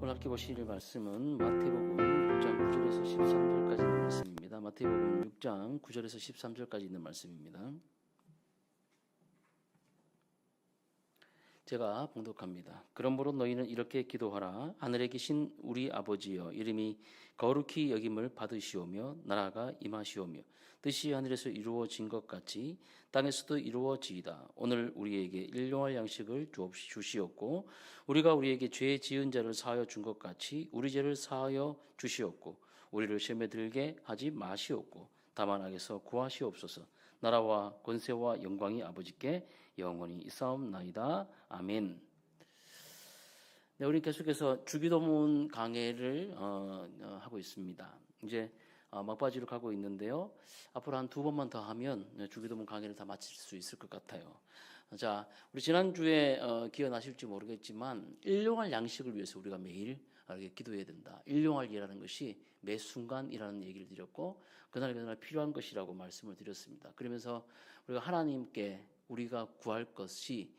오늘 함께 보실 말씀은 마태복음 6장 9절에서 13절까지 있는 말씀입니다. 마태복음 6장 9절에서 13절까지 있는 말씀입니다. 제가 봉독합니다. 그러므로 너희는 이렇게 기도하라. 하늘에 계신 우리 아버지여, 이름이 거룩히 여김을 받으시오며 나라가 임하시오며 뜻이 하늘에서 이루어진 것 같이 땅에서도 이루어지이다. 오늘 우리에게 일용할 양식을 주시옵고 우리가 우리에게 죄 지은 자를 사하여 준 것 같이 우리 죄를 사하여 주시옵고 우리를 시험에 들게 하지 마시옵고 다만 악에서 구하시옵소서. 나라와 권세와 영광이 아버지께 영원히 있사옵나이다. 아멘. 네, 우리 계속해서 주기도문 강해를 하고 있습니다. 이제 막바지로 가고 있는데요. 앞으로 한 2번만 더 하면 주기도문 강해를 다 마칠 수 있을 것 같아요. 자, 우리 지난주에 기억나실지 모르겠지만 일용할 양식을 위해서 우리가 매일 이렇게 기도해야 된다. 일용할 일이라는 것이 매 순간이라는 얘기를 드렸고 그날 필요한 것이라고 말씀을 드렸습니다. 그러면서 우리가 하나님께 우리가 구할 것이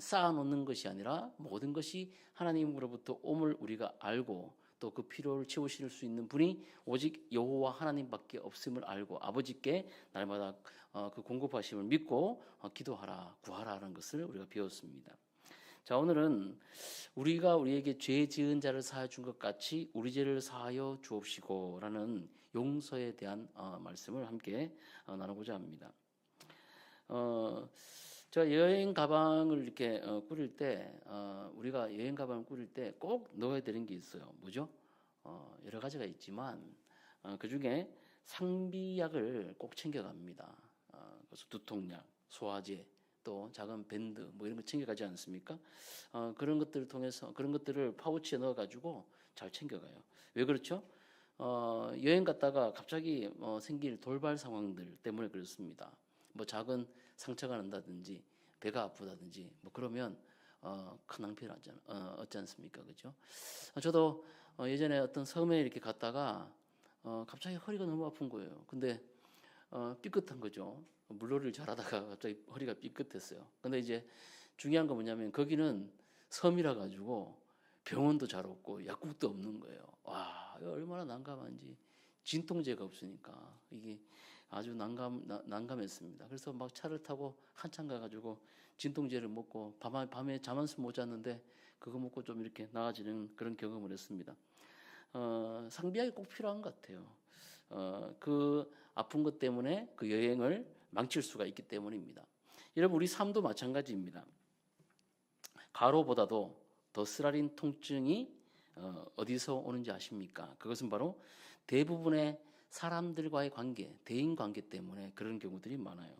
쌓아놓는 것이 아니라 모든 것이 하나님으로부터 옴을 우리가 알고 또 그 필요를 채우실 수 있는 분이 오직 여호와 하나님밖에 없음을 알고 아버지께 날마다 그 공급하심을 믿고 기도하라, 구하라는 것을 우리가 배웠습니다. 자, 오늘은 우리가 우리에게 죄 지은 자를 사하여 준 것 같이 우리 죄를 사하여 주옵시고 라는 용서에 대한 말씀을 함께 나누고자 합니다. 제가 여행 가방을 이렇게 꾸릴 때 우리가 여행 가방을 꾸릴 때 꼭 넣어야 되는 게 있어요. 뭐죠? 여러 가지가 있지만 그 중에 상비약을 꼭 챙겨갑니다. 그래서 두통약, 소화제, 또 작은 밴드 뭐 이런 거 챙겨가지 않습니까? 그런 것들을 통해서 그런 것들을 파우치에 넣어가지고 잘 챙겨가요. 왜 그렇죠? 여행 갔다가 갑자기 생길 돌발 상황들 때문에 그렇습니다. 뭐 작은 상처가 난다든지 배가 아프다든지 뭐 그러면 큰 낭패를 얻지 않습니까? 그죠? 저도 예전에 어떤 섬에 이렇게 갔다가 갑자기 허리가 너무 아픈 거예요. 근데 삐끗한 거죠. 물놀이를 잘하다가 갑자기 허리가 삐끗했어요. 근데 이제 중요한 건 뭐냐면 거기는 섬이라 가지고 병원도 잘 없고 약국도 없는 거예요. 와, 얼마나 난감한지. 진통제가 없으니까 이게 아주 난감했습니다. 그래서 막 차를 타고 한참 가가지고 진통제를 먹고 밤에 잠 한숨 못 잤는데 그거 먹고 좀 이렇게 나아지는 그런 경험을 했습니다. 상비약이 꼭 필요한 것 같아요. 그 아픈 것 때문에 그 여행을 망칠 수가 있기 때문입니다. 여러분, 우리 삶도 마찬가지입니다. 가로보다도 더 쓰라린 통증이 어디서 오는지 아십니까? 그것은 바로 대부분의 사람들과의 관계, 대인 관계 때문에 그런 경우들이 많아요.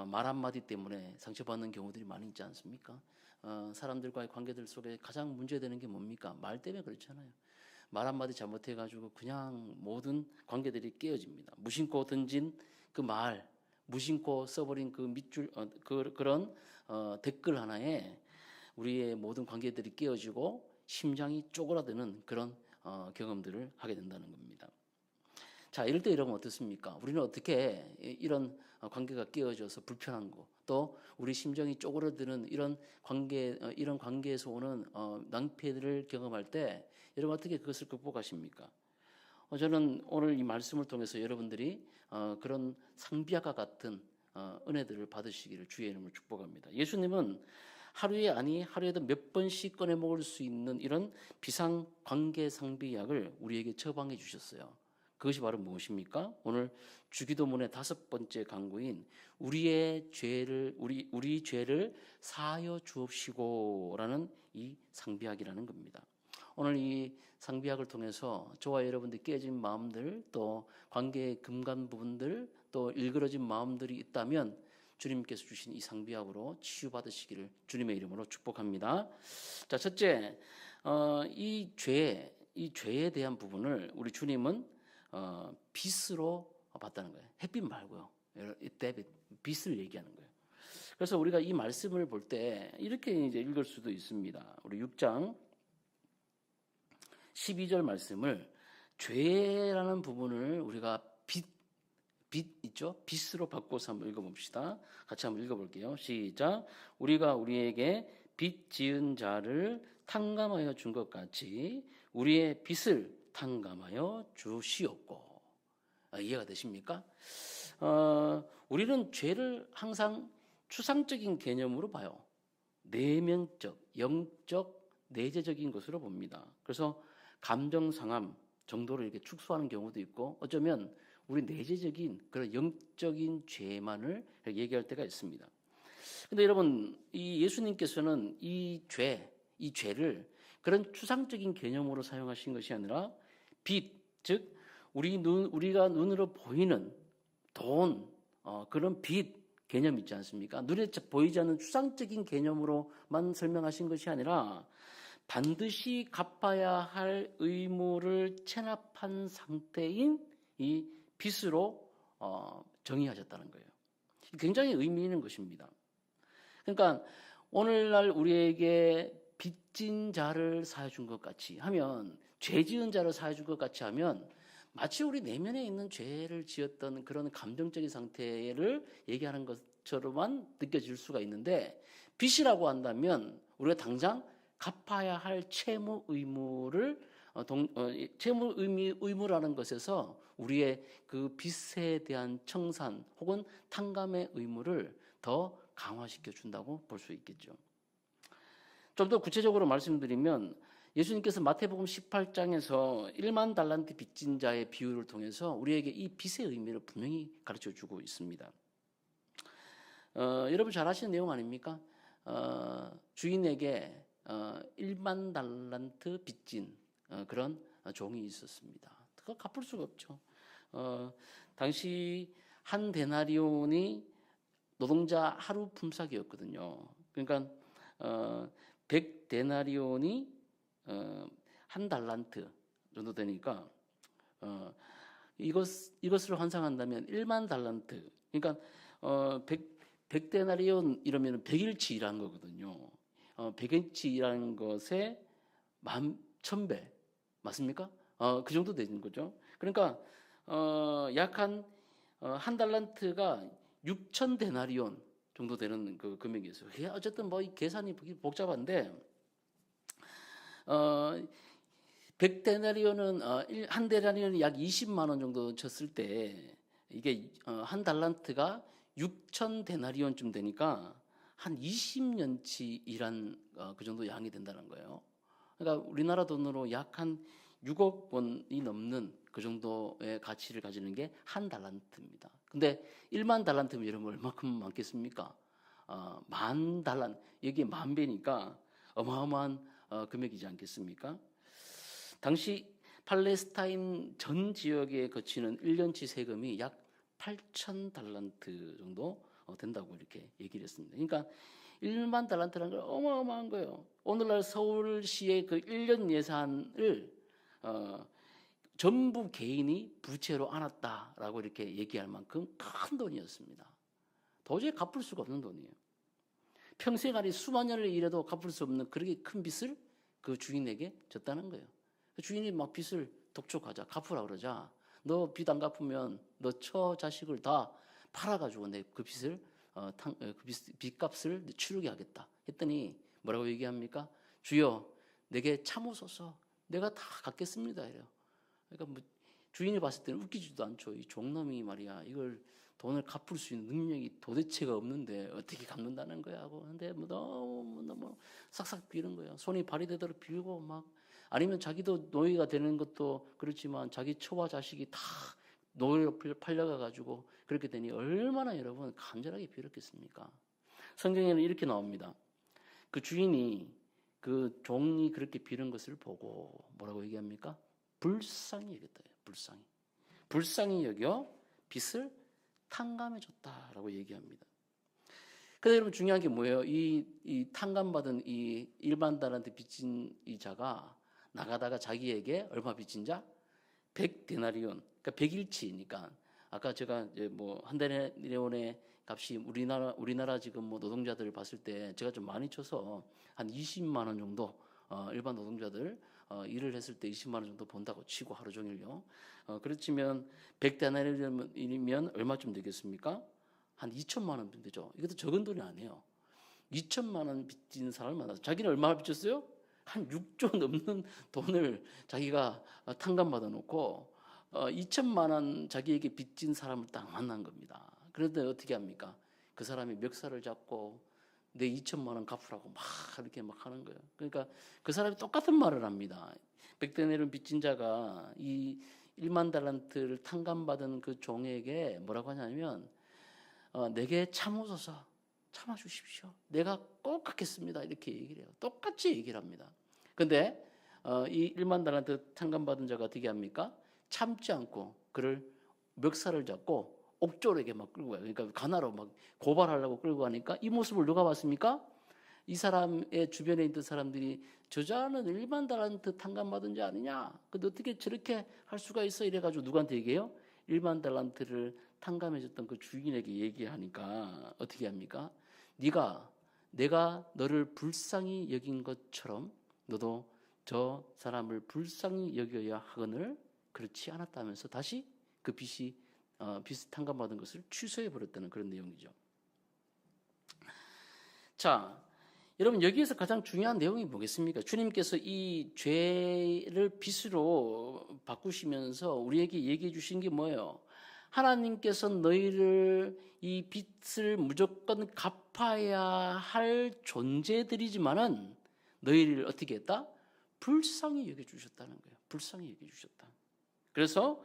말 한마디 때문에 상처받는 경우들이 많이 있지 않습니까? 사람들과의 관계들 속에 가장 문제되는 게 뭡니까? 말 때문에 그렇잖아요. 말 한마디 잘못해가지고 그냥 모든 관계들이 깨어집니다. 무심코 던진 그 말, 무심코 써버린 그 밑줄, 그런 댓글 하나에 우리의 모든 관계들이 깨어지고 심장이 쪼그라드는 그런 경험들을 하게 된다는 겁니다. 자, 이럴 때 이러면 어떻습니까? 우리는 어떻게 이런 관계가 깨어져서 불편한 거, 또 우리 심정이 쪼그라드는 이런 관계에서 오는 낭패들을 경험할 때 여러분 어떻게 그것을 극복하십니까? 저는 오늘 이 말씀을 통해서 여러분들이 그런 상비약과 같은 은혜들을 받으시기를 주의 이름으로 축복합니다. 예수님은 하루에도 몇 번씩 꺼내 먹을 수 있는 이런 비상관계 상비약을 우리에게 처방해 주셨어요. 그것이 바로 무엇입니까? 오늘 주기도문의 5번째 강구인 우리 죄를 사하여 주옵시고라는 이 상비약이라는 겁니다. 오늘 이 상비약을 통해서 저와 여러분들이 깨진 마음들, 또 관계의 금간 부분들, 또 일그러진 마음들이 있다면 주님께서 주신 이 상비약으로 치유받으시기를 주님의 이름으로 축복합니다. 자, 첫째, 이 죄에 대한 부분을 우리 주님은 빛으로 봤다는 거예요. 햇빛 말고요. 빛을 얘기하는 거예요. 그래서 우리가 이 말씀을 볼 때 이렇게 이제 읽을 수도 있습니다. 우리 6장 12절 말씀을 죄라는 부분을 우리가 빛 있죠? 빛으로 바꿔서 한번 읽어봅시다. 같이 한번 읽어볼게요. 시작. 우리가 우리에게 빛 지은 자를 탕감하여 준 것 같이 우리의 빚을 탕감하여 주시옵고. 이해가 되십니까? 우리는 죄를 항상 추상적인 개념으로 봐요. 내면적, 영적, 내재적인 것으로 봅니다. 그래서 감정 상함 정도로 이렇게 축소하는 경우도 있고, 어쩌면 우리 내재적인 그런 영적인 죄만을 얘기할 때가 있습니다. 근데 여러분, 이 예수님께서는 이 죄를 그런 추상적인 개념으로 사용하신 것이 아니라 빚, 즉 우리가 눈으로 보이는 돈, 그런 빚 개념 있지 않습니까? 눈에 보이지 않는 추상적인 개념으로만 설명하신 것이 아니라 반드시 갚아야 할 의무를 체납한 상태인 이 빚으로 정의하셨다는 거예요. 굉장히 의미 있는 것입니다. 그러니까 오늘날 우리에게 빚진 자를 사해 준 것 같이 하면, 죄 지은 자를 사해 준 것 같이 하면 마치 우리 내면에 있는 죄를 지었던 그런 감정적인 상태를 얘기하는 것처럼만 느껴질 수가 있는데, 빚이라고 한다면 우리가 당장 갚아야 할 채무 의무를 채무 의무라는 것에서 우리의 그 빚에 대한 청산 혹은 탕감의 의무를 더 강화시켜 준다고 볼 수 있겠죠. 좀 더 구체적으로 말씀드리면 예수님께서 마태복음 18장에서 1만 달란트 빚진 자의 비유를 통해서 우리에게 이 빚의 의미를 분명히 가르쳐 주고 있습니다. 여러분 잘 아시는 내용 아닙니까? 주인에게 1만 달란트 빚진 그런 종이 있었습니다. 그거 갚을 수가 없죠. 당시 한 데나리온이 노동자 하루 품삯이었거든요. 그러니까 100데나리온이 한 달란트 정도 되니까 이것을 환산한다면 1만 달란트, 그러니까 100데나리온 이러면 100일치 일한 거거든요. 100일치 일한 것에 10,000배 맞습니까? 그 정도 되는 거죠. 그러니까 약 한 달란트가 6,000데나리온 정도 되는 그 금액이었어요. 어쨌든 뭐 이 계산이 복잡한데 100데나리온은 한 데나리온이 약 20만 원 정도 쳤을 때 이게 한 달란트가 6,000데나리온쯤 되니까 한 20년치 일한 그 정도 양이 된다는 거예요. 그러니까 우리나라 돈으로 약 한 6억 원이 넘는 그 정도의 가치를 가지는 게 한 달란트입니다. 근데 1만 달란트면 여러분 얼마큼 많겠습니까? 10,000달란트, 여기 10,000배니까 어마어마한 금액이지 않겠습니까? 당시 팔레스타인 전 지역에 거치는 1년치 세금이 약 8,000달란트 정도 된다고 이렇게 얘기를 했습니다. 그러니까 1만 달란트라는 건 어마어마한 거예요. 오늘날 서울시의 그 1년 예산을 전부 개인이 부채로 안았다라고 이렇게 얘기할 만큼 큰 돈이었습니다. 도저히 갚을 수가 없는 돈이에요. 평생 안에 수만 년을 일해도 갚을 수 없는 그렇게 큰 빚을 그 주인에게 졌다는 거예요. 그 주인이 막 빚을 독촉하자, 갚으라 그러자, 너 빚 안 갚으면 너 처 자식을 다 팔아가지고 내 그 빚을 빚값을 치르게 하겠다 했더니 뭐라고 얘기합니까? 주여, 내게 참으소서, 내가 다 갚겠습니다 이래요. 그러니까 뭐 주인이 봤을 때는 웃기지도 않죠. 이 종놈이 말이야, 이걸 돈을 갚을 수 있는 능력이 도대체가 없는데 어떻게 갚는다는 거야 하고. 근데 뭐 너무 싹싹 비는 거예요. 손이 발이 되도록 빌고 막, 아니면 자기도 노예가 되는 것도 그렇지만 자기 처와 자식이 다 노예로 팔려가 가지고 그렇게 되니 얼마나 여러분 간절하게 빌었겠습니까? 성경에는 이렇게 나옵니다. 그 주인이 그 종이 그렇게 비는 것을 보고 뭐라고 얘기합니까? 불쌍히 여겼다. 불쌍히 여겨 빚을 탕감해줬다라고 얘기합니다. 근데 여러분 중요한 게 뭐예요? 이 탕감받은 이 1만 달란트 빚진 이 자가 나가다가 자기에게 얼마 빚진 자? 100데나리온, 그러니까 100일치니까. 아까 제가 이제 뭐 한 데나리온의 값이 우리나라 지금 뭐 노동자들을 봤을 때 제가 좀 많이 쳐서 한 20만 원 정도 일반 노동자들 일을 했을 때 20만 원 정도 번다고 치고 하루 종일요. 그렇지만 100데나리온이면 얼마쯤 되겠습니까? 한 2천만 원 되죠. 이것도 적은 돈이 아니에요. 2천만 원 빚진 사람을 만나서 자기는 얼마 빚졌어요? 한 6조 넘는 돈을 자기가 탕감받아 놓고 2천만 원 자기에게 빚진 사람을 딱 만난 겁니다. 그런데 어떻게 합니까? 그 사람이 멱살을 잡고 내 2천만 원 갚으라고 막 이렇게 막 하는 거예요. 그러니까 그 사람이 똑같은 말을 합니다. 백데나리온 빚진 자가 이 1만 달란트를 탕감받은 그 종에게 뭐라고 하냐면 내게 참으소서, 참아주십시오. 내가 꼭 갚겠습니다. 이렇게 얘기를 해요. 똑같이 얘기를 합니다. 근데 이 1만 달란트 탕감받은 자가 어떻게 합니까? 참지 않고 그를 멱살을 잡고 옥졸에게 막 끌고 가요. 그러니까 가나로 막 고발하려고 끌고 가니까 이 모습을 누가 봤습니까? 이 사람의 주변에 있던 사람들이 저자는 1만 달란트 탕감받은 자 아니냐? 근데 어떻게 저렇게 할 수가 있어? 이래가지고 누구한테 얘기해요? 1만 달란트를 탕감해줬던 그 주인에게 얘기하니까 어떻게 합니까? 내가 너를 불쌍히 여긴 것처럼 너도 저 사람을 불쌍히 여겨야 하거늘 그렇지 않았다면서 다시 그 빚을 탕감받은 것을 취소해 버렸다는 그런 내용이죠. 자, 여러분 여기에서 가장 중요한 내용이 뭐겠습니까? 주님께서 이 죄를 빚으로 바꾸시면서 우리에게 얘기해 주신 게 뭐예요? 하나님께서 너희를 이 빚을 무조건 갚아야 할 존재들이지만은 너희를 어떻게 했다? 불쌍히 여겨주셨다는 거예요. 불쌍히 여겨주셨다. 그래서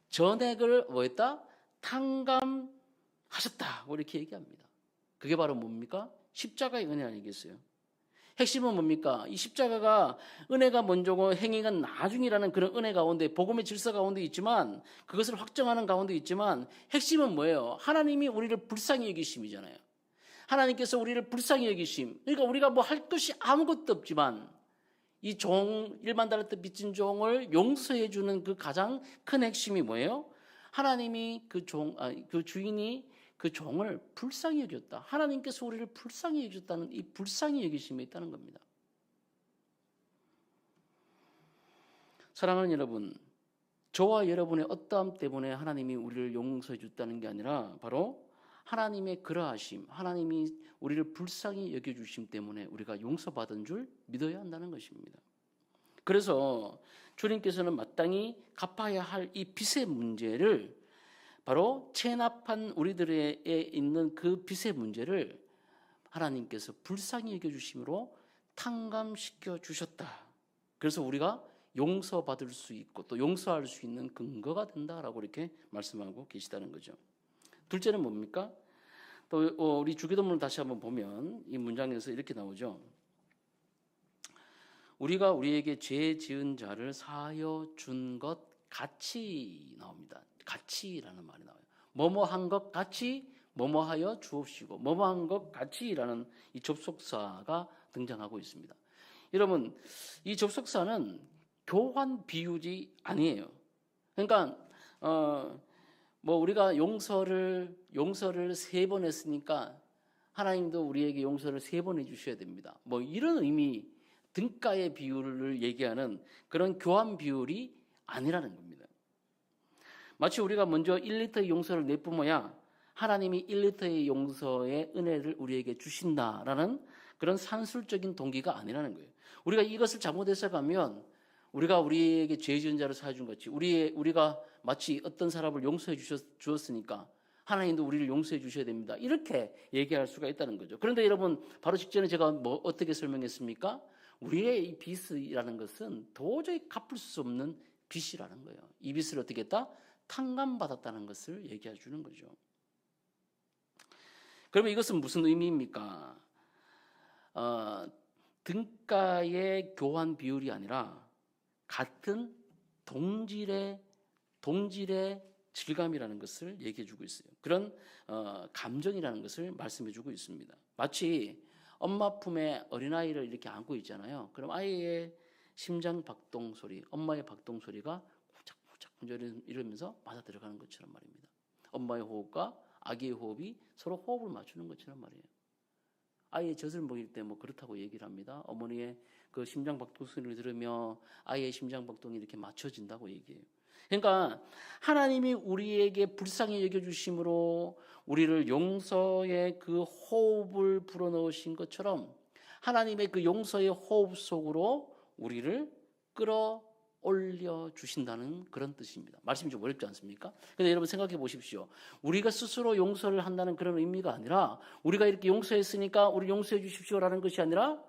전액을 뭐했다? 탕감하셨다. 이렇게 얘기합니다. 그게 바로 뭡니까? 십자가의 은혜 아니겠어요? 핵심은 뭡니까? 이 십자가가 은혜가 먼저고 행위가 나중이라는 그런 은혜 가운데 복음의 질서 가운데 있지만 그것을 확정하는 가운데 있지만 핵심은 뭐예요? 하나님이 우리를 불쌍히 여기심이잖아요. 하나님께서 우리를 불쌍히 여기심. 그러니까 우리가 뭐 할 것이 아무것도 없지만 이 1만 달란트 빚진 종을 용서해 주는 그 가장 큰 핵심이 뭐예요? 하나님이 그 주인이 그 종을 불쌍히 여겼다. 하나님께서 우리를 불쌍히 여겼다는 이 불쌍히 여기심이 있다는 겁니다. 사랑하는 여러분, 저와 여러분의 어떠함 때문에 하나님이 우리를 용서해 줬다는 게 아니라 바로 하나님의 그러하심, 하나님이 우리를 불쌍히 여겨주심 때문에 우리가 용서받은 줄 믿어야 한다는 것입니다. 그래서 주님께서는 마땅히 갚아야 할 이 빚의 문제를 바로 체납한 우리들에 있는 그 빚의 문제를 하나님께서 불쌍히 여겨주심으로 탕감시켜 주셨다. 그래서 우리가 용서받을 수 있고 또 용서할 수 있는 근거가 된다라고 이렇게 말씀하고 계시다는 거죠. 둘째는 뭡니까? 또 우리 주기도문을 다시 한번 보면 이 문장에서 이렇게 나오죠. 우리가 우리에게 죄 지은 자를 사하여 준 것 같이 나옵니다. 같이라는 말이 나와요. 뭐뭐한 것 같이 뭐뭐하여 주옵시고 뭐뭐한 것 같이라는 이 접속사가 등장하고 있습니다. 여러분 이 접속사는 교환 비율이 아니에요. 그러니까 뭐 우리가 용서를 3번 했으니까 하나님도 우리에게 용서를 3번 해주셔야 됩니다. 뭐 이런 의미 등가의 비율을 얘기하는 그런 교환 비율이 아니라는 겁니다. 마치 우리가 먼저 1리터의 용서를 내뿜어야 하나님이 1리터의 용서의 은혜를 우리에게 주신다라는 그런 산술적인 동기가 아니라는 거예요. 우리가 이것을 잘못 해석하면 우리가 우리에게 죄 지은 자를 사해 준 것이 우리가 마치 어떤 사람을 용서해 주었으니까 하나님도 우리를 용서해 주셔야 됩니다. 이렇게 얘기할 수가 있다는 거죠. 그런데 여러분 바로 직전에 제가 어떻게 설명했습니까? 우리의 이 빚이라는 것은 도저히 갚을 수 없는 빚이라는 거예요. 이 빚을 어떻게 했다? 탕감받았다는 것을 얘기해 주는 거죠. 그러면 이것은 무슨 의미입니까? 등가의 교환 비율이 아니라 같은 동질의 질감이라는 것을 얘기해 주고 있어요. 그런 감정이라는 것을 말씀해 주고 있습니다. 마치 엄마 품에 어린아이를 이렇게 안고 있잖아요. 그럼 아이의 심장 박동 소리, 엄마의 박동 소리가 후짝후짝 이러면서 맞아 들어가는 것처럼 말입니다. 엄마의 호흡과 아기의 호흡이 서로 호흡을 맞추는 것처럼 말이에요. 아이의 젖을 먹일 때 뭐 그렇다고 얘기를 합니다. 어머니의 그 심장 박동 소리를 들으며 아이의 심장 박동이 이렇게 맞춰진다고 얘기해요. 그러니까 하나님이 우리에게 불쌍히 여겨주심으로 우리를 용서의 그 호흡을 불어넣으신 것처럼 하나님의 그 용서의 호흡 속으로 우리를 끌어올려 주신다는 그런 뜻입니다. 말씀이 좀 어렵지 않습니까? 근데 여러분 생각해 보십시오. 우리가 스스로 용서를 한다는 그런 의미가 아니라 우리가 이렇게 용서했으니까 우리 용서해 주십시오라는 것이 아니라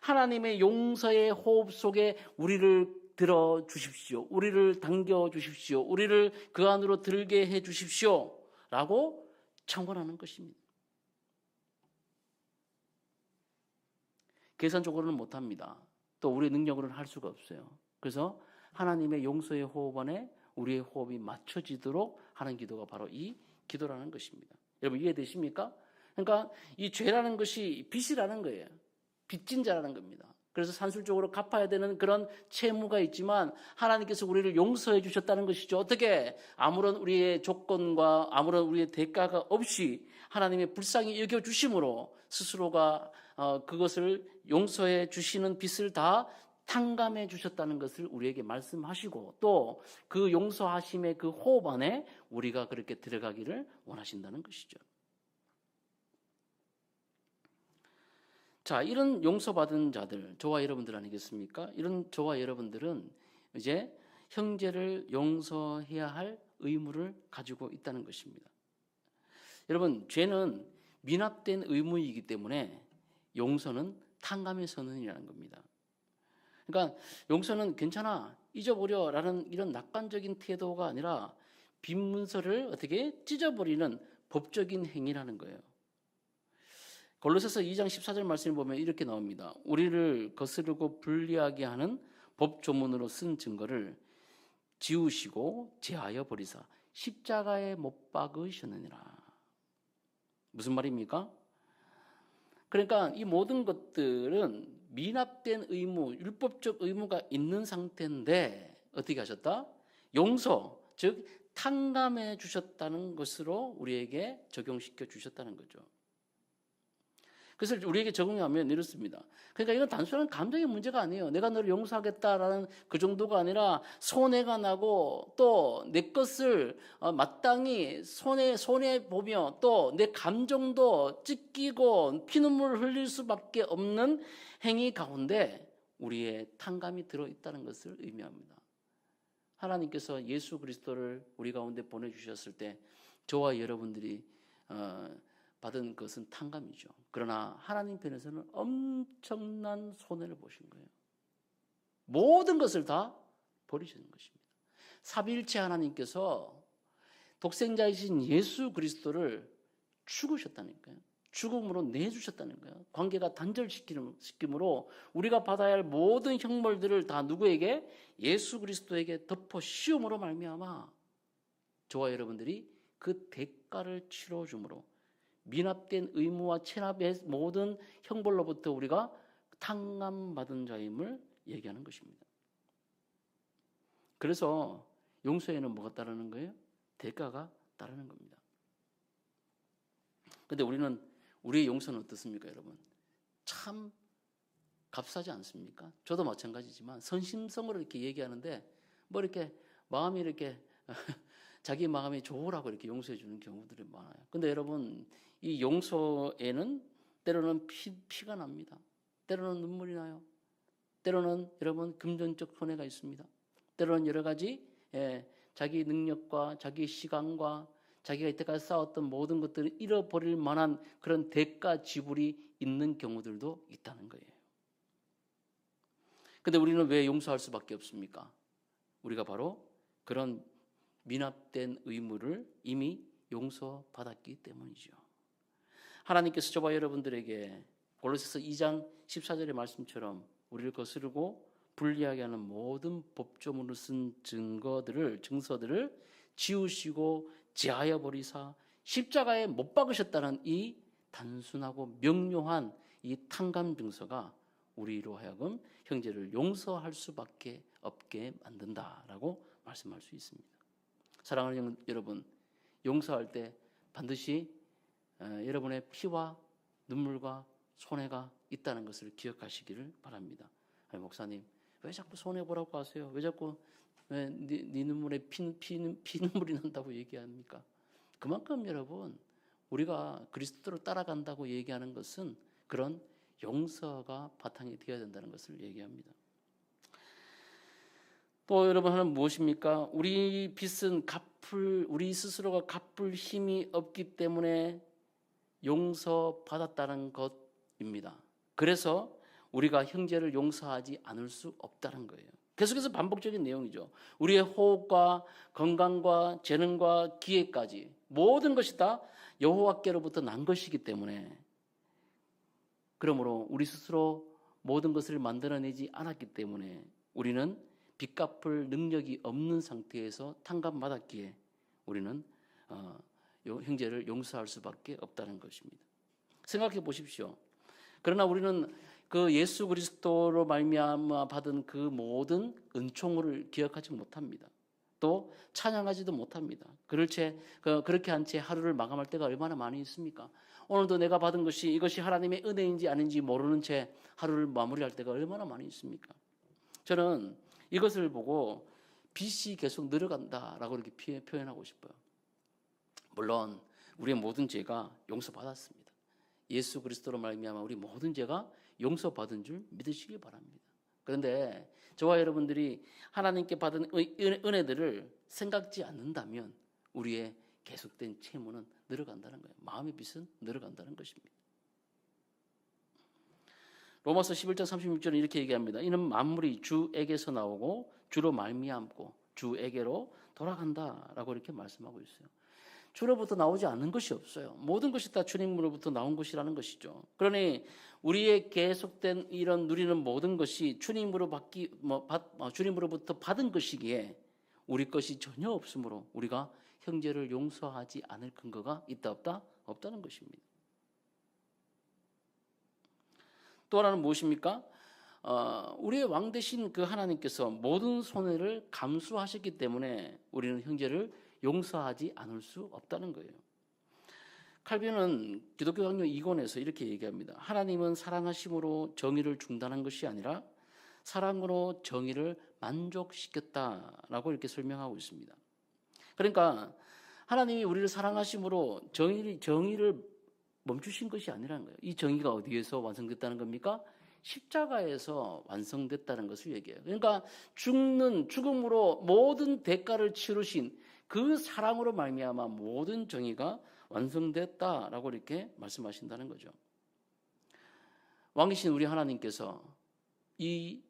하나님의 용서의 호흡 속에 우리를 들어 주십시오. 우리를 당겨 주십시오. 우리를 그 안으로 들게 해 주십시오. 라고 청원하는 것입니다. 계산적으로는 못합니다. 또 우리의 능력으로는 할 수가 없어요. 그래서 하나님의 용서의 호흡 안에 우리의 호흡이 맞춰지도록 하는 기도가 바로 이 기도라는 것입니다. 여러분 이해되십니까? 그러니까 이 죄라는 것이 빚이라는 거예요. 빚진 자라는 겁니다. 그래서 산술적으로 갚아야 되는 그런 채무가 있지만 하나님께서 우리를 용서해 주셨다는 것이죠. 어떻게? 아무런 우리의 조건과 아무런 우리의 대가가 없이 하나님의 불쌍히 여겨주심으로 스스로가 그것을 용서해 주시는 빚을 다 탕감해 주셨다는 것을 우리에게 말씀하시고 또 그 용서하심의 그 호흡 안에 우리가 그렇게 들어가기를 원하신다는 것이죠. 자, 이런 용서받은 자들, 저와 여러분들 아니겠습니까? 이런 저와 여러분들은 이제 형제를 용서해야 할 의무를 가지고 있다는 것입니다. 여러분, 죄는 미납된 의무이기 때문에 용서는 탕감의 선언이라는 겁니다. 그러니까 용서는 괜찮아, 잊어버려라는 이런 낙관적인 태도가 아니라 빈 문서를 어떻게 찢어버리는 법적인 행위라는 거예요. 골로새서 2장 14절 말씀을 보면 이렇게 나옵니다. 우리를 거스르고 불리하게 하는 법 조문으로 쓴 증거를 지우시고 제하여 버리사 십자가에 못 박으셨느니라. 무슨 말입니까? 그러니까 이 모든 것들은 미납된 의무, 율법적 의무가 있는 상태인데 어떻게 하셨다? 용서, 즉 탕감해 주셨다는 것으로 우리에게 적용시켜 주셨다는 거죠. 그래서 우리에게 적용하면 이렇습니다. 그러니까 이건 단순한 감정의 문제가 아니에요. 내가 너를 용서하겠다라는 그 정도가 아니라 손해가 나고 또 내 것을 마땅히 손해 보며 또 내 감정도 찢기고 피눈물을 흘릴 수밖에 없는 행위 가운데 우리의 탕감이 들어있다는 것을 의미합니다. 하나님께서 예수 그리스도를 우리 가운데 보내주셨을 때 저와 여러분들이 받은 것은 탕감이죠. 그러나 하나님 편에서는 엄청난 손해를 보신 거예요. 모든 것을 다 버리시는 것입니다. 삼위일체 하나님께서 독생자이신 예수 그리스도를 죽으셨다니까요. 죽음으로 내주셨다는 거예요. 관계가 단절시킴으로 우리가 받아야 할 모든 형벌들을 다 누구에게? 예수 그리스도에게 덮어 씌움으로 말미암아 저와 여러분들이 그 대가를 치러줌으로 미납된 의무와 체납의 모든 형벌로부터 우리가 탕감받은 자임을 얘기하는 것입니다. 그래서 용서에는 뭐가 따르는 거예요? 대가가 따르는 겁니다. 그런데 우리의 용서는 어떻습니까, 여러분? 참 값싸지 않습니까? 저도 마찬가지지만 선심성으로 이렇게 얘기하는데 뭐 이렇게 마음이 이렇게 자기 마음이 좋으라고 이렇게 용서해 주는 경우들이 많아요. 근데 여러분, 이 용서에는 때로는 피가 납니다. 때로는 눈물이 나요. 때로는 여러분 금전적 손해가 있습니다. 때로는 여러 가지 자기 능력과 자기 시간과 자기가 이때까지 쌓았던 모든 것들을 잃어버릴 만한 그런 대가 지불이 있는 경우들도 있다는 거예요. 근데 우리는 왜 용서할 수밖에 없습니까? 우리가 바로 그런 미납된 의무를 이미 용서받았기 때문이죠. 하나님께서 저와 여러분들에게 골로새서 2장 14절의 말씀처럼 우리를 거스르고 불리하게 하는 모든 법조문으로 쓴 증서들을 지우시고 제하여 버리사 십자가에 못 박으셨다는 이 단순하고 명료한 이 탕감 증서가 우리로 하여금 형제를 용서할 수밖에 없게 만든다라고 말씀할 수 있습니다. 사랑하는 여러분, 용서할 때 반드시 여러분의 피와 눈물과 손해가 있다는 것을 기억하시기를 바랍니다. 목사님, 왜 자꾸 손해보라고 하세요? 왜 자꾸 네 눈물에 피눈물이 난다고 얘기합니까? 그만큼 여러분, 우리가 그리스도로 따라간다고 얘기하는 것은 그런 용서가 바탕이 되어야 된다는 것을 얘기합니다. 또 여러분 하나는 무엇입니까? 우리 빚은 우리 스스로가 갚을 힘이 없기 때문에 용서받았다는 것입니다. 그래서 우리가 형제를 용서하지 않을 수 없다는 거예요. 계속해서 반복적인 내용이죠. 우리의 호흡과 건강과 재능과 기회까지 모든 것이 다 여호와께로부터 난 것이기 때문에, 그러므로 우리 스스로 모든 것을 만들어내지 않았기 때문에 우리는 빚 갚을 능력이 없는 상태에서 탕감받았기에 우리는 형제를 용서할 수밖에 없다는 것입니다. 생각해 보십시오. 그러나 우리는 그 예수 그리스도로 말미암아 받은 그 모든 은총을 기억하지 못합니다. 또 찬양하지도 못합니다. 그렇게 한 채 하루를 마감할 때가 얼마나 많이 있습니까? 오늘도 내가 받은 것이 이것이 하나님의 은혜인지 아닌지 모르는 채 하루를 마무리할 때가 얼마나 많이 있습니까? 저는 이것을 보고 빚이 계속 늘어간다라고 이렇게 표현하고 싶어요. 물론 우리의 모든 죄가 용서받았습니다. 예수 그리스도로 말미암아 우리 모든 죄가 용서받은 줄 믿으시기 바랍니다. 그런데 저와 여러분들이 하나님께 받은 은혜들을 생각지 않는다면 우리의 계속된 채무는 늘어간다는 거예요. 마음의 빚은 늘어간다는 것입니다. 로마서 11장 36절은 이렇게 얘기합니다. 이는 만물이 주에게서 나오고 주로 말미암고 주에게로 돌아간다라고 이렇게 말씀하고 있어요. 주로부터 나오지 않는 것이 없어요. 모든 것이 다 주님으로부터 나온 것이라는 것이죠. 그러니 우리의 계속된 이런 누리는 모든 것이 주님으로부터 받은 것이기에 우리 것이 전혀 없으므로 우리가 형제를 용서하지 않을 근거가 있다 없다? 없다는 것입니다. 또 하나는 무엇입니까? 우리의 왕 되신 그 하나님께서 모든 손해를 감수하셨기 때문에 우리는 형제를 용서하지 않을 수 없다는 거예요. 칼빈은 기독교 강요 2권에서 이렇게 얘기합니다. 하나님은 사랑하심으로 정의를 중단한 것이 아니라 사랑으로 정의를 만족시켰다라고 이렇게 설명하고 있습니다. 그러니까 하나님이 우리를 사랑하심으로 정의를 멈추신 것이 아니라는 거예요. 이 정의가 어디에서 완성됐다는 겁니까? 십자가에서 완성됐다는 것을 얘기해요. 그러니까 죽음으로 모든 대가를 치르신 그 사랑으로 말미암아 모든 정의가 완성됐다라고 이렇게 말씀하신다는 거죠. 왕이신 우리 하나님께서 이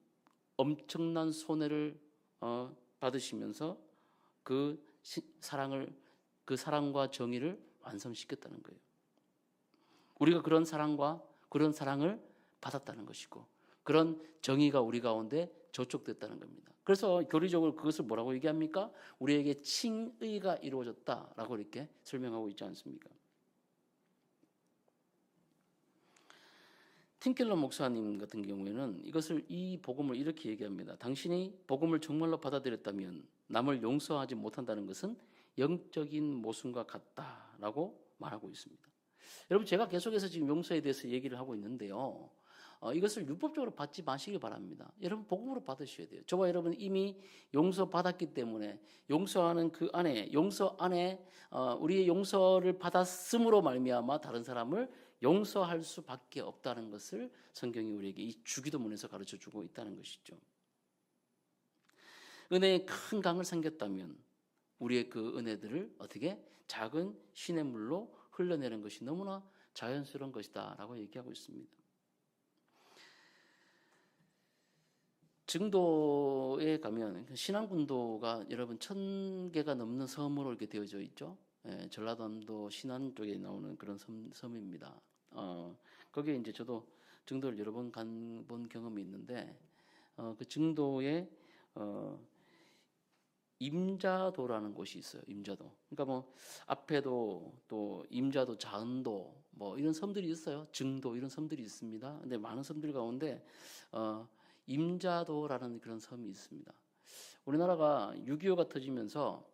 엄청난 손해를 받으시면서 그 사랑과 정의를 완성시켰다는 거예요. 우리가 그런 사랑을 받았다는 것이고 그런 정의가 우리 가운데 저촉됐다는 겁니다. 그래서 교리적으로 그것을 뭐라고 얘기합니까? 우리에게 칭의가 이루어졌다라고 이렇게 설명하고 있지 않습니까? 팀켈러 목사님 같은 경우에는 이 복음을 이렇게 얘기합니다. 당신이 복음을 정말로 받아들였다면 남을 용서하지 못한다는 것은 영적인 모순과 같다라고 말하고 있습니다. 여러분, 제가 계속해서 지금 용서에 대해서 얘기를 하고 있는데요. 이것을 율법적으로 받지 마시기 바랍니다. 여러분, 복음으로 받으셔야 돼요. 저와 여러분 이미 용서받았기 때문에 용서하는 그 안에, 용서 안에 우리의 용서를 받았음으로 말미암아 다른 사람을 용서할 수밖에 없다는 것을 성경이 우리에게 이 주기도문에서 가르쳐주고 있다는 것이죠. 은혜의 큰 강을 생겼다면 우리의 그 은혜들을 어떻게 작은 시냇물로 흘러내는 것이 너무나 자연스러운 것이다 라고 얘기하고 있습니다. 증도에 가면 신안군도가 여러분 1000개가 넘는 섬으로 이렇게 되어져 있죠. 전라남도 신안 쪽에 나오는 그런 섬입니다. 거기에 이제 저도 증도를 여러 번 간 경험이 있는데 그 증도에 임자도라는 곳이 있어요. 임자도. 그러니까 뭐 앞에도 또 임자도, 자은도 뭐 이런 섬들이 있어요. 증도 이런 섬들이 있습니다. 근데 많은 섬들 가운데 임자도라는 그런 섬이 있습니다. 우리나라가 6.25가 터지면서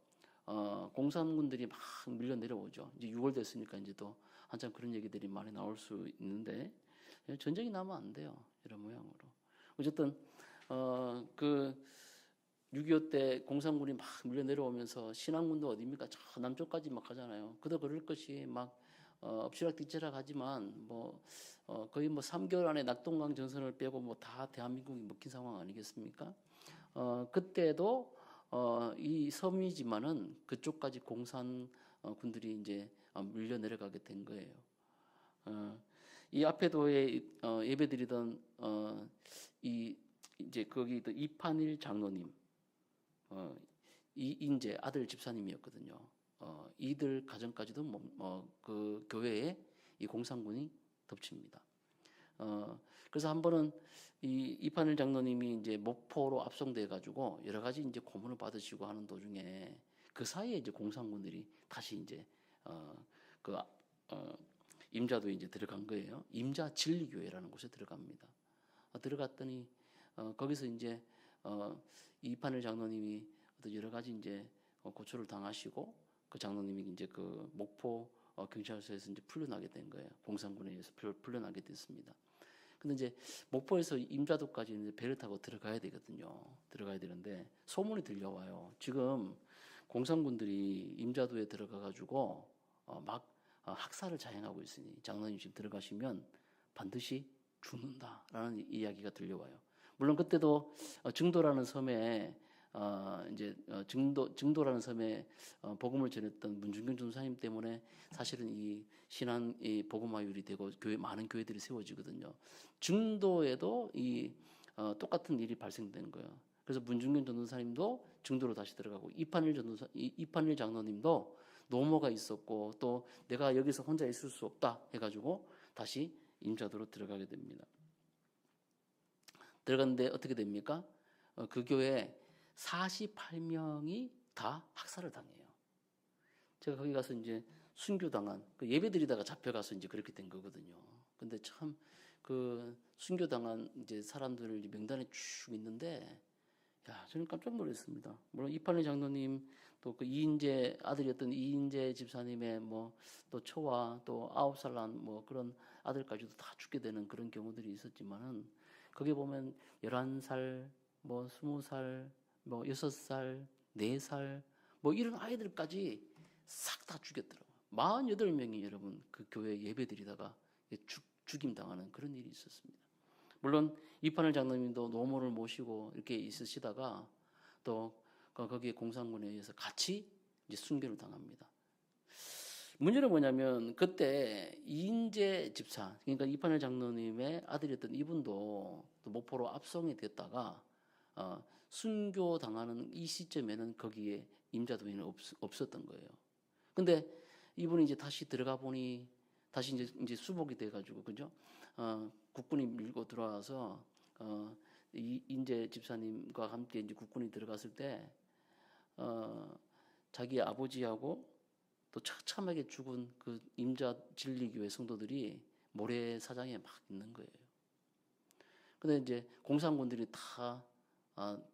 공산군들이 막 밀려 내려오죠. 이제 6월 됐으니까 이제 또 한참 그런 얘기들이 많이 나올 수 있는데 전쟁이 나면 안 돼요. 이런 모양으로. 어쨌든 그 6.25 때 공산군이 막 밀려 내려오면서 신안군도 어디입니까? 저 남쪽까지 막 가잖아요. 그도 그럴 것이 막 엎치락뒤치락 하지만 뭐 거의 뭐 3개월 안에 낙동강 전선을 빼고 뭐 다 대한민국이 먹힌 상황 아니겠습니까? 그때도 이 섬이지만은 그쪽까지 공산 군들이 이제 밀려 내려가게 된 거예요. 이 앞에도에 예배드리던 이 이제 거기 이판일 장로님, 이인재 아들 집사님이었거든요. 이들 가정까지도 그 교회에 이 공산군이 덮칩니다. 그래서 한 번은 이 이판일 장로님이 이제 목포로 압송돼 가지고 여러 가지 이제 고문을 받으시고 하는 도중에 그 사이에 이제 공산군들이 다시 이제 임자도에 이제 들어간 거예요. 임자 진리교회라는 곳에 들어갑니다. 들어갔더니 거기서 이제 이판일 장로님이 어떤 여러 가지 이제 고초를 당하시고 그 장로님이 이제 그 목포 경찰서에서 이제 풀려나게 된 거예요. 공산군에 의해서 풀려나게 됐습니다. 근데 이제 목포에서 임자도까지 이제 배를 타고 들어가야 되거든요. 들어가야 되는데 소문이 들려와요. 지금 공산군들이 임자도에 들어가 가지고 막 학살을 자행하고 있으니 장로님 지금 들어가시면 반드시 죽는다라는 이야기가 들려와요. 물론 그때도 증도라는 섬에 이제 증도라는 섬에 복음을 전했던 문중균 전사님 때문에 사실은 이 신안 이 복음화율이 되고 많은 교회들이 세워지거든요. 증도에도 이 똑같은 일이 발생되는 거예요. 그래서 문중균 전도사님도 증도로 다시 들어가고 이판일 장로님도 노모가 있었고 또 내가 여기서 혼자 있을 수 없다 해가지고 다시 임자도로 들어가게 됩니다. 들어갔는데 어떻게 됩니까? 그 교회에 48명이 다 학살을 당해요. 제가 거기 가서 이제 순교당한 예배드리다가 잡혀가서 이제 그렇게 된 거거든요. 근데 참 그 순교당한 이제 사람들 명단에 쭉 있는데 야, 저는 깜짝 놀랐습니다. 물론 이판일 장로님 또 그 이인재 아들이었던 이인재 집사님의 뭐 또 초와 또 9살 난 뭐 그런 아들까지도 다 죽게 되는 그런 경우들이 있었지만은 거기 보면 11살, 뭐 20살, 뭐 6살, 4살 뭐 이런 아이들까지 싹 다 죽였더라고요. 48명이 여러분 그 교회 예배드리다가 죽임 당하는 그런 일이 있었습니다. 물론 이판일 장로님도 노모를 모시고 이렇게 있으시다가 또 거기에 공산군에 의해서 같이 이제 순교를 당합니다. 문제는 뭐냐면 그때 이인재 집사, 그러니까 이판일 장로님의 아들이었던 이분도 또 목포로 압송이 됐다가 순교 당하는 이 시점에는 거기에 임자도에는 없었던 거예요. 근데 이분이 이제 다시 들어가 보니 다시 이제 수복이 돼가지고 그죠? 국군이 밀고 들어와서 이인재 집사님과 함께 이제 국군이 들어갔을 때 자기 아버지하고 또 처참하게 죽은 그 임자 진리교회 성도들이 모래사장에 막 있는 거예요. 근데 이제 공산군들이 다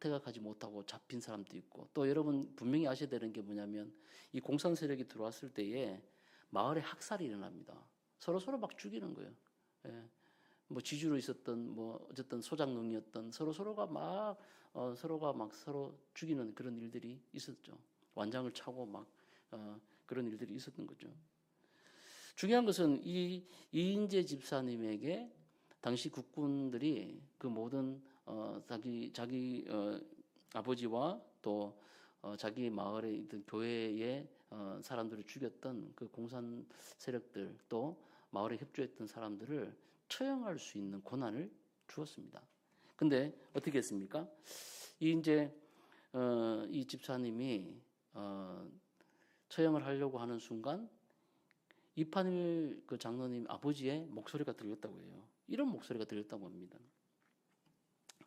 퇴각하지 못하고 잡힌 사람도 있고 또 여러분 분명히 아셔야 되는 게 뭐냐면 이 공산 세력이 들어왔을 때에 마을에 학살이 일어납니다. 서로 막 죽이는 거예요. 예. 뭐 지주로 있었던 뭐 어쨌든 소장농이었던 서로가 막 서로 죽이는 그런 일들이 있었죠. 완장을 차고 막 그런 일들이 있었던 거죠. 중요한 것은 이 이인재 집사님에게 당시 국군들이 그 모든 자기 아버지와 또 자기 마을에 있던 교회의 사람들을 죽였던 그 공산 세력들 또 마을에 협조했던 사람들을 처형할 수 있는 권한을 주었습니다. 근데 어떻게 했습니까? 이제 이 집사님이 처형을 하려고 하는 순간 이판일 그 장로님 아버지의 목소리가 들렸다고 해요. 이런 목소리가 들렸다고 합니다.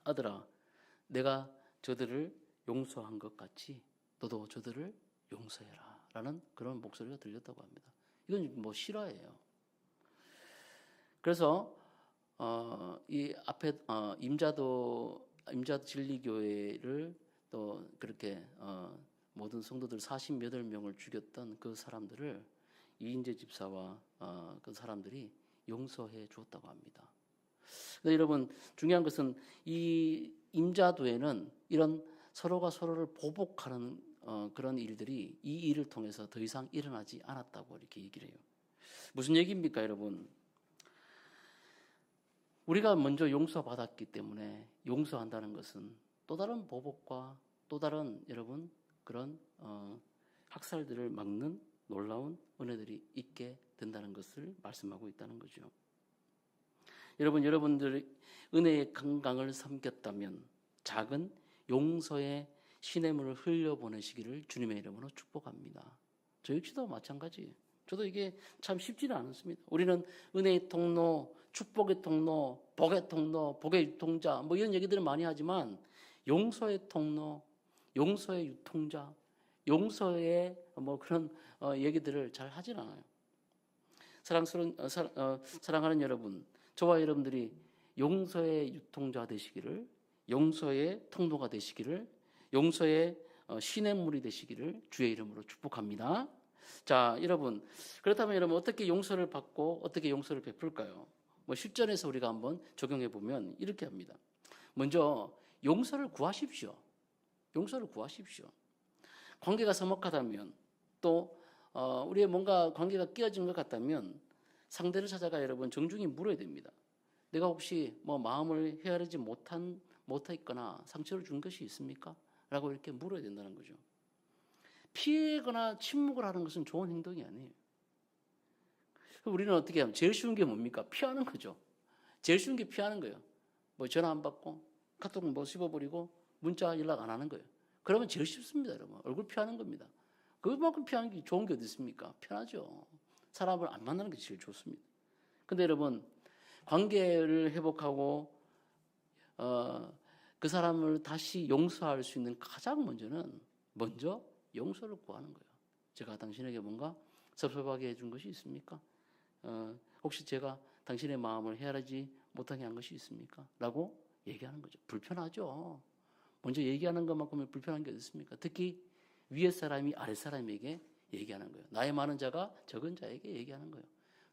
아들아, 내가 저들을 용서한 것 같이 너도 저들을 용서해라 라는 그런 목소리가 들렸다고 합니다. 이건 뭐 실화예요. 그래서 이 앞에 임자도 진리교회를 또 그렇게 모든 성도들 40몇 명을 죽였던 그 사람들을 이인재 집사와 그 사람들이 용서해 주었다고 합니다. 근데 여러분 중요한 것은 이 임자도에는 이런 서로가 서로를 보복하는 그런 일들이 이 일을 통해서 더 이상 일어나지 않았다고 이렇게 얘기를 해요. 무슨 얘기입니까, 여러분? 우리가 먼저 용서받았기 때문에 용서한다는 것은 또 다른 보복과 또 다른 여러분 그런 학살들을 막는 놀라운 은혜들이 있게 된다는 것을 말씀하고 있다는 거죠. 여러분들이 은혜의 강강을 삼켰다면 작은 용서의 시냇물을 흘려보내시기를 주님의 이름으로 축복합니다. 저 역시도 마찬가지예요. 저도 이게 참 쉽지는 않습니다. 우리는 은혜의 통로, 축복의 통로, 복의 통로, 복의 유통자 뭐 이런 얘기들을 많이 하지만 용서의 통로, 용서의 유통자, 용서의 뭐 그런 얘기들을 잘 하진 않아요. 사랑하는 여러분, 저와 여러분들이 용서의 유통자 되시기를, 용서의 통로가 되시기를, 용서의 시냇물이 되시기를 주의 이름으로 축복합니다. 자, 여러분, 그렇다면 여러분 어떻게 용서를 받고 어떻게 용서를 베풀까요? 뭐 실전에서 우리가 한번 적용해 보면 이렇게 합니다. 먼저 용서를 구하십시오. 용서를 구하십시오. 관계가 서먹하다면 또 우리의 뭔가 관계가 끼어진 것 같다면 상대를 찾아가 여러분 정중히 물어야 됩니다. 내가 혹시 뭐 마음을 헤아리지 못했거나 상처를 준 것이 있습니까? 라고 이렇게 물어야 된다는 거죠. 피하거나 침묵을 하는 것은 좋은 행동이 아니에요. 우리는 어떻게 하면 제일 쉬운 게 뭡니까? 피하는 거죠. 제일 쉬운 게 피하는 거예요. 뭐 전화 안 받고 카톡 뭐 씹어버리고 문자 연락 안 하는 거예요. 그러면 제일 쉽습니다, 여러분. 얼굴 피하는 겁니다. 그만큼 피하는 게 좋은 게 어디 있습니까? 편하죠. 사람을 안 만나는 게 제일 좋습니다. 근데 여러분 관계를 회복하고 그 사람을 다시 용서할 수 있는 가장 먼저 용서를 구하는 거예요. 제가 당신에게 뭔가 섭섭하게 해준 것이 있습니까? 혹시 제가 당신의 마음을 헤아리지 못하게 한 것이 있습니까? 라고 얘기하는 거죠. 불편하죠. 먼저 얘기하는 것만큼은 불편한 게 어디 있습니까? 특히 위에 사람이 아래 사람에게 얘기하는 거예요. 나이 많은 자가 적은 자에게 얘기하는 거예요.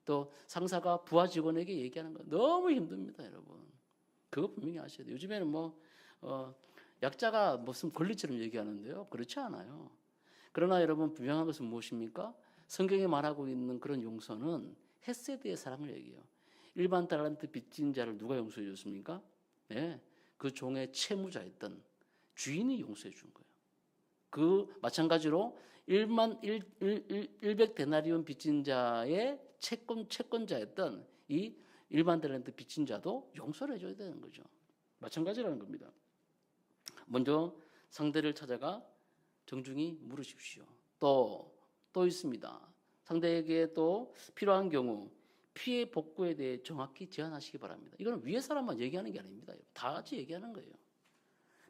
또 상사가 부하 직원에게 얘기하는 거예요. 너무 힘듭니다, 여러분. 그거 분명히 아셔야 돼요. 요즘에는 뭐 약자가 무슨 권리처럼 얘기하는데요. 그렇지 않아요. 그러나 여러분 분명한 것은 무엇입니까? 성경에 말하고 있는 그런 용서는 헤세드의 사랑을 얘기해요. 일반 달란트 빚진 자를 누가 용서해 줬습니까? 네, 그 종의 채무자였던 주인이 용서해 준 거예요. 그 마찬가지로 100데나리온 빚진 자의 채권자였던 이 일반 달란트 빚진 자도 용서를 해줘야 되는 거죠. 마찬가지라는 겁니다. 먼저 상대를 찾아가 정중히 물으십시오. 또 있습니다. 상대에게 또 필요한 경우 피해 복구에 대해 정확히 제안하시기 바랍니다. 이건 위에 사람만 얘기하는 게 아닙니다. 다 같이 얘기하는 거예요.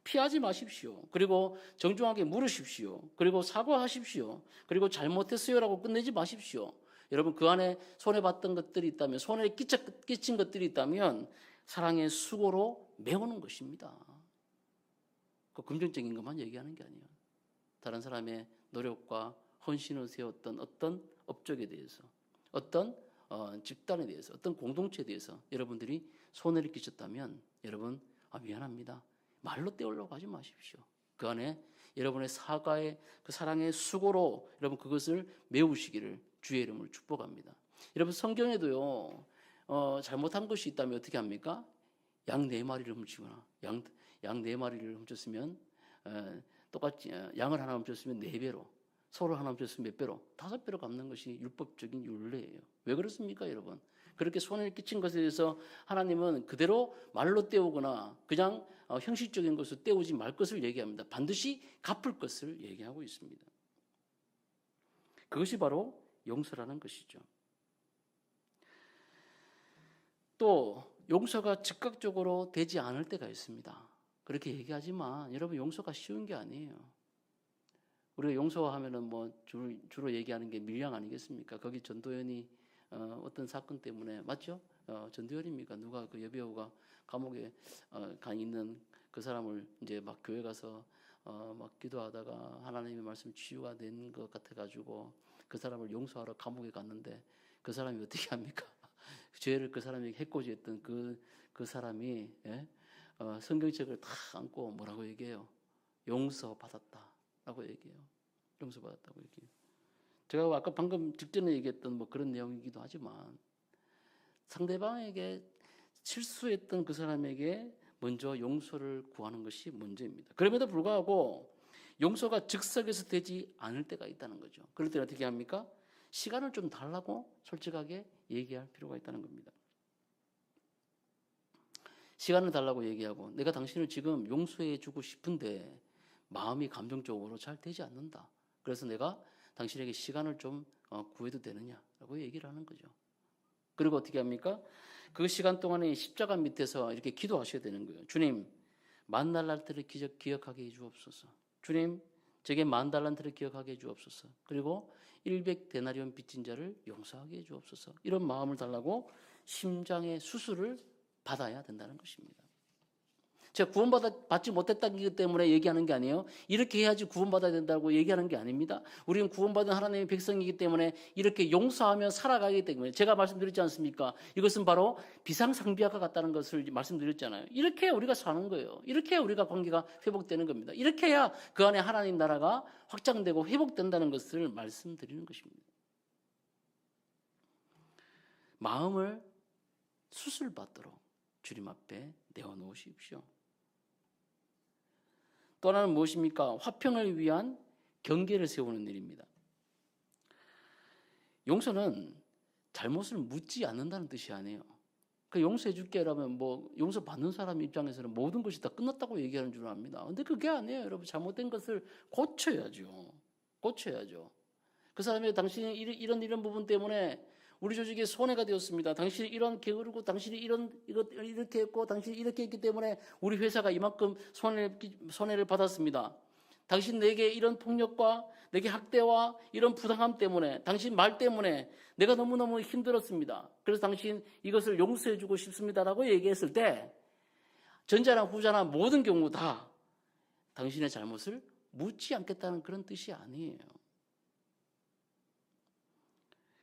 피하지 마십시오. 그리고 정중하게 물으십시오. 그리고 사과하십시오. 그리고 잘못했어요라고 끝내지 마십시오. 여러분 그 안에 손해봤던 것들이 있다면, 손해를 끼친 것들이 있다면 사랑의 수고로 메우는 것입니다. 그 긍정적인 것만 얘기하는 게 아니에요. 다른 사람의 노력과 헌신을 세웠던 어떤 업적에 대해서, 어떤 집단에 대해서, 어떤 공동체에 대해서 여러분들이 손해를 끼쳤다면 여러분 미안합니다. 말로 때우려고 하지 마십시오. 그 안에 여러분의 사과의 그 사랑의 수고로 여러분 그것을 메우시기를 주의 이름으로 축복합니다. 여러분 성경에도요 잘못한 것이 있다면 어떻게 합니까? 양 4마리를 훔치거나 양 4마리를 훔쳤으면 똑같이 양을 하나 훔쳤으면 4배로, 소를 하나 훔쳤으면 몇 배로, 5배로 갚는 것이 율법적인 율례예요. 왜 그렇습니까, 여러분? 그렇게 손해를 끼친 것에 대해서 하나님은 그대로 말로 때우거나 그냥 형식적인 것을 때우지 말 것을 얘기합니다. 반드시 갚을 것을 얘기하고 있습니다. 그것이 바로 용서라는 것이죠. 또 용서가 즉각적으로 되지 않을 때가 있습니다. 그렇게 얘기하지만 여러분 용서가 쉬운 게 아니에요. 우리가 용서하면은 뭐 주로 얘기하는 게 밀양 아니겠습니까? 거기 전도연이 어떤 사건 때문에 맞죠? 전도연입니까? 누가 그 여배우가 감옥에 가 있는 그 사람을 이제 막 교회 가서 막 기도하다가 하나님의 말씀 치유가 된 것 같아가지고 그 사람을 용서하러 감옥에 갔는데 그 사람이 어떻게 합니까? 죄를 그 사람에게 해코지했던 그 사람이 성경책을 다 안고 뭐라고 얘기해요? 용서받았다라고 얘기해요. 용서받았다고 얘기해요. 제가 아까 방금 직전에 얘기했던 뭐 그런 내용이기도 하지만 상대방에게 실수했던 그 사람에게 먼저 용서를 구하는 것이 먼저입니다. 그럼에도 불구하고 용서가 즉석에서 되지 않을 때가 있다는 거죠. 그럴 때 어떻게 합니까? 시간을 좀 달라고 솔직하게 얘기할 필요가 있다는 겁니다. 시간을 달라고 얘기하고 내가 당신을 지금 용서해 주고 싶은데 마음이 감정적으로 잘 되지 않는다. 그래서 내가 당신에게 시간을 좀 구해도 되느냐라고 얘기를 하는 거죠. 그리고 어떻게 합니까? 그 시간 동안에 십자가 밑에서 이렇게 기도하셔야 되는 거예요. 주님, 10,000달란트를 기억하게 해 주옵소서. 주님, 제게 10,000달란트를 기억하게 해 주옵소서. 그리고 100데나리온 빚진 자를 용서하게 해 주옵소서. 이런 마음을 달라고 심장의 수술을 받아야 된다는 것입니다. 제가 구원받지 못했다기 때문에 얘기하는 게 아니에요. 이렇게 해야지 구원받아야 된다고 얘기하는 게 아닙니다. 우리는 구원받은 하나님의 백성이기 때문에 이렇게 용서하며 살아가기 때문에 제가 말씀드렸지 않습니까? 이것은 바로 비상상비아가 같다는 것을 말씀드렸잖아요. 이렇게 해야 우리가 사는 거예요. 이렇게 해야 우리가 관계가 회복되는 겁니다. 이렇게 해야 그 안에 하나님 나라가 확장되고 회복된다는 것을 말씀드리는 것입니다. 마음을 수술받도록 주님 앞에 내어놓으십시오. 또 하나는 무엇입니까? 화평을 위한 경계를 세우는 일입니다. 용서는 잘못을 묻지 않는다는 뜻이 아니에요. 그 용서해 줄게 라면 용서 받는 사람 입장에서는 모든 것이 다 끝났다고 얘기하는 줄 압니다. 근데 그게 아니에요. 여러분, 잘못된 것을 고쳐야죠. 그 사람이 당신이 이런 부분 때문에 우리 조직에 손해가 되었습니다. 당신이 이런 게으르고 당신이 이렇게 했고 당신이 이렇게 했기 때문에 우리 회사가 이만큼 손해를 받았습니다. 당신 내게 이런 폭력과 내게 학대와 이런 부당함 때문에 당신 말 때문에 내가 너무너무 힘들었습니다. 그래서 당신 이것을 용서해 주고 싶습니다라고 얘기했을 때 전자나 후자나 모든 경우 다 당신의 잘못을 묻지 않겠다는 그런 뜻이 아니에요.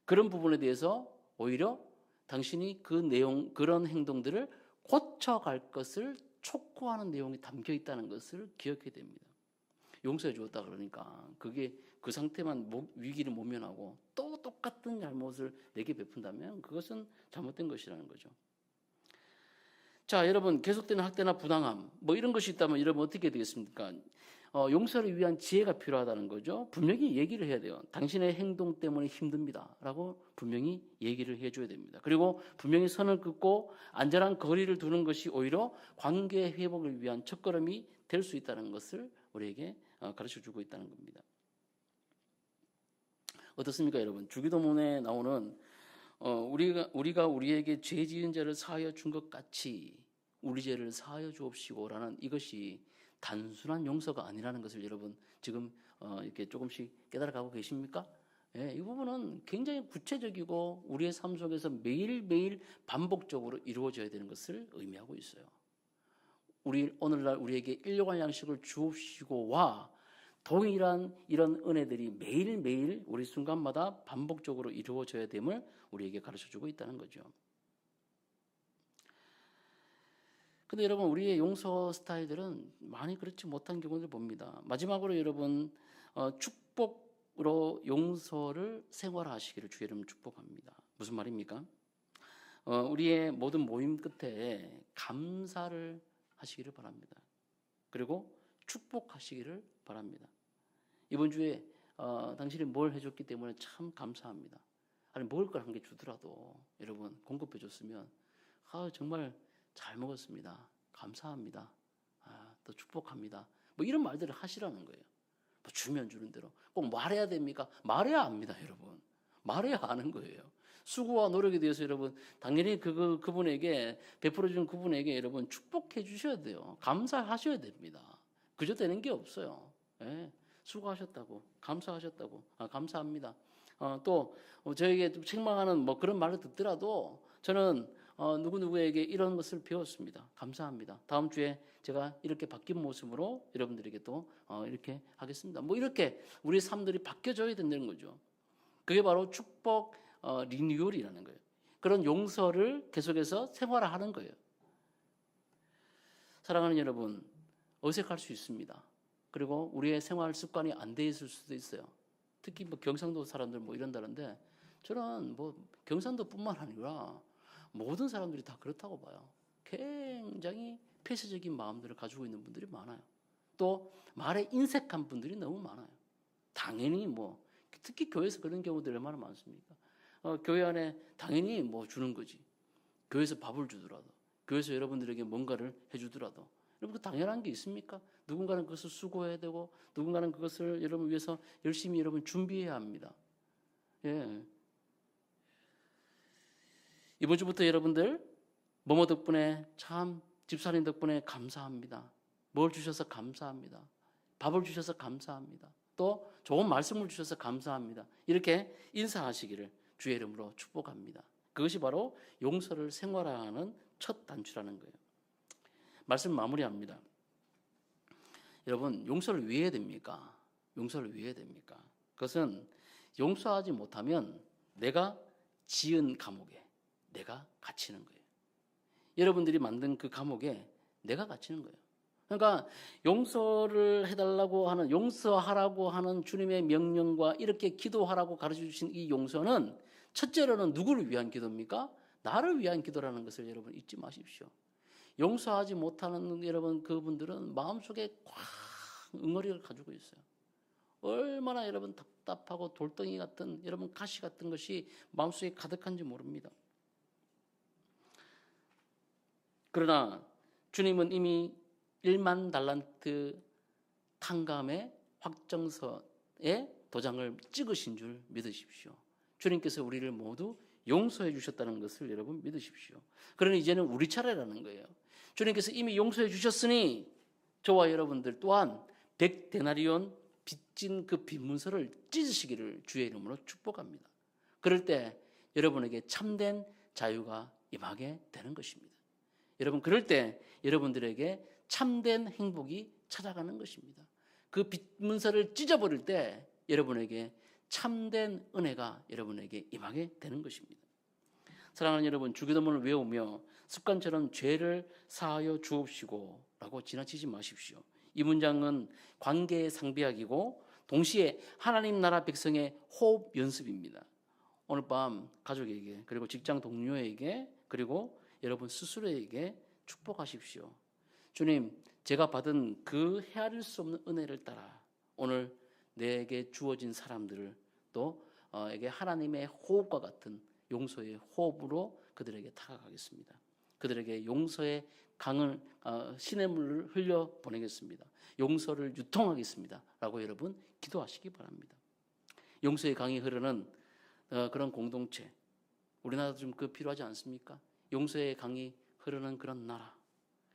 그런 부분에 대해서 오히려 당신이 그런 행동들을 고쳐갈 것을 촉구하는 내용이 담겨 있다는 것을 기억해야 됩니다. 용서해 주었다 그러니까 그게 그 상태만 위기를 모면하고 또 똑같은 잘못을 내게 베푼다면 그것은 잘못된 것이라는 거죠. 자, 여러분, 계속되는 학대나 부당함 이런 것이 있다면 여러분 어떻게 되겠습니까? 용서를 위한 지혜가 필요하다는 거죠. 분명히 얘기를 해야 돼요. 당신의 행동 때문에 힘듭니다 라고 분명히 얘기를 해줘야 됩니다. 그리고 분명히 선을 긋고 안전한 거리를 두는 것이 오히려 관계 회복을 위한 첫걸음이 될 수 있다는 것을 우리에게 가르쳐주고 있다는 겁니다. 어떻습니까, 여러분? 주기도문에 나오는 우리가 우리에게 죄 지은 자를 사하여 준 것 같이 우리 죄를 사하여 주옵시고라는 이것이 단순한 용서가 아니라는 것을 여러분 지금 이렇게 조금씩 깨달아가고 계십니까? 예, 이 부분은 굉장히 구체적이고 우리의 삶 속에서 매일매일 반복적으로 이루어져야 되는 것을 의미하고 있어요. 오늘날 우리에게 일용할 양식을 주옵시고와 동일한 이런 은혜들이 매일매일 우리 순간마다 반복적으로 이루어져야 됨을 우리에게 가르쳐주고 있다는 거죠. 근데 여러분, 우리의 용서 스타일들은 많이 그렇지 못한 경우를 봅니다. 마지막으로 여러분, 축복으로 용서를 생활화하시기를 주의 이름으로 축복합니다. 무슨 말입니까? 우리의 모든 모임 끝에 감사를 하시기를 바랍니다. 그리고 축복하시기를 바랍니다. 이번 주에 당신이 뭘 해줬기 때문에 참 감사합니다. 아니, 먹을 걸 한 개 주더라도 여러분 공급해 줬으면 정말 잘 먹었습니다. 감사합니다. 또 축복합니다. 이런 말들을 하시라는 거예요. 주면 주는 대로. 꼭 말해야 됩니까? 말해야 압니다, 여러분. 말해야 아는 거예요. 수고와 노력에 대해서 여러분 당연히 그분에게 베풀어주는 그분에게 여러분 축복해 주셔야 돼요. 감사하셔야 됩니다. 그저 되는 게 없어요. 예, 수고하셨다고, 감사하셨다고, 감사합니다. 또 저에게 좀 책망하는 그런 말을 듣더라도 저는 누구누구에게 이런 것을 배웠습니다. 감사합니다. 다음 주에 제가 이렇게 바뀐 모습으로 여러분들에게 또 이렇게 하겠습니다. 이렇게 우리 삶들이 바뀌어져야 된다는 거죠. 그게 바로 축복 리뉴얼이라는 거예요. 그런 용서를 계속해서 생활화하는 거예요. 사랑하는 여러분, 어색할 수 있습니다. 그리고 우리의 생활 습관이 안 돼 있을 수도 있어요. 특히 경상도 사람들 이런다는데 저는 경상도뿐만 아니라 모든 사람들이 다 그렇다고 봐요. 굉장히 폐쇄적인 마음들을 가지고 있는 분들이 많아요. 또 말에 인색한 분들이 너무 많아요. 당연히 뭐 특히 교회에서 그런 경우들이 얼마나 많습니까? 교회 안에 당연히 뭐 주는 거지. 교회에서 밥을 주더라도, 교회에서 여러분들에게 뭔가를 해주더라도, 여러분 그 당연한 게 있습니까? 누군가는 그것을 수고해야 되고, 누군가는 그것을 여러분 위해서 열심히 여러분 준비해야 합니다. 예. 이번 주부터 여러분들 뭐뭐 덕분에 참 집사님 덕분에 감사합니다. 뭘 주셔서 감사합니다. 밥을 주셔서 감사합니다. 또 좋은 말씀을 주셔서 감사합니다. 이렇게 인사하시기를 주의 이름으로 축복합니다. 그것이 바로 용서를 생활화하는 첫 단추라는 거예요. 말씀 마무리합니다. 여러분, 용서를 왜 해야 됩니까? 용서를 왜 해야 됩니까? 그것은 용서하지 못하면 내가 지은 감옥에 내가 갇히는 거예요. 여러분들이 만든 그 감옥에 내가 갇히는 거예요. 그러니까 용서를 해달라고 하는, 용서하라고 하는 주님의 명령과 이렇게 기도하라고 가르쳐 주신 이 용서는 첫째로는 누구를 위한 기도입니까? 나를 위한 기도라는 것을 여러분 잊지 마십시오. 용서하지 못하는 여러분 그분들은 마음속에 꽉 응어리를 가지고 있어요. 얼마나 여러분 답답하고 돌덩이 같은 여러분 가시 같은 것이 마음속에 가득한지 모릅니다. 그러나 주님은 이미 1만 달란트 탕감의 확정서에 도장을 찍으신 줄 믿으십시오. 주님께서 우리를 모두 용서해 주셨다는 것을 여러분 믿으십시오. 그러니 이제는 우리 차례라는 거예요. 주님께서 이미 용서해 주셨으니 저와 여러분들 또한 100데나리온 빚진 그 빚문서를 찢으시기를 주의 이름으로 축복합니다. 그럴 때 여러분에게 참된 자유가 임하게 되는 것입니다. 여러분 그럴 때 여러분들에게 참된 행복이 찾아가는 것입니다. 그 빚문서를 찢어버릴 때 여러분에게 참된 은혜가 여러분에게 임하게 되는 것입니다. 사랑하는 여러분, 주기도문을 외우며 습관처럼 죄를 사하여 주옵시고 라고 지나치지 마십시오. 이 문장은 관계의 상비약이고 동시에 하나님 나라 백성의 호흡 연습입니다. 오늘 밤 가족에게 그리고 직장 동료에게 그리고 여러분 스스로에게 축복하십시오. 주님, 제가 받은 그 헤아릴 수 없는 은혜를 따라 오늘 내게 주어진 사람들을 또 에게 하나님의 호흡과 같은 용서의 호흡으로 그들에게 다가가겠습니다. 그들에게 용서의 강을 시냇물을 흘려 보내겠습니다. 용서를 유통하겠습니다. 라고 여러분 기도하시기 바랍니다. 용서의 강이 흐르는 그런 공동체, 우리나라도 좀 그 필요하지 않습니까? 용서의 강이 흐르는 그런 나라,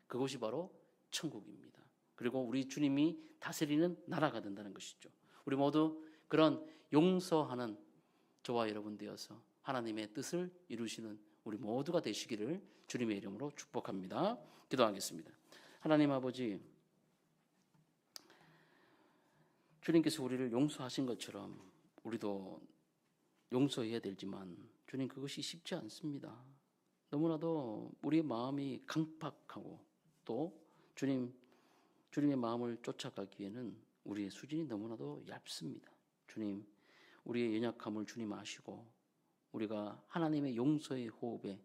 그것이 바로 천국입니다. 그리고 우리 주님이 다스리는 나라가 된다는 것이죠. 우리 모두 그런 용서하는 저와 여러분 되어서 하나님의 뜻을 이루시는 우리 모두가 되시기를 주님의 이름으로 축복합니다. 기도하겠습니다. 하나님 아버지, 주님께서 우리를 용서하신 것처럼 우리도 용서해야 되지만 주님 그것이 쉽지 않습니다. 너무나도 우리의 마음이 강팍하고 또 주님의 마음을 쫓아가기에는 우리의 수준이 너무나도 얇습니다. 주님, 우리의 연약함을 주님 아시고 우리가 하나님의 용서의 호흡에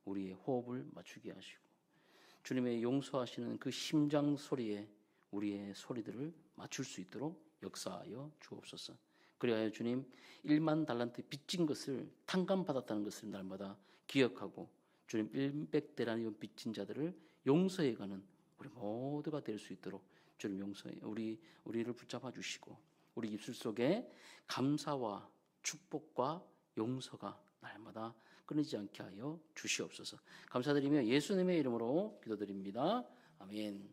우리의 호흡을 맞추게 하시고 주님의 용서하시는 그 심장 소리에 우리의 소리들을 맞출 수 있도록 역사하여 주옵소서. 그리하여 주님 1만 달란트 빚진 것을 탕감받았다는 것을 날마다 기억하고 주님 100데나리온 빚진 자들을 용서해가는 우리 모두가 될 수 있도록 주님 용서해 우리를 붙잡아 주시고 우리 입술 속에 감사와 축복과 용서가 날마다 끊이지 않게 하여 주시옵소서. 감사드리며 예수님의 이름으로 기도드립니다. 아멘.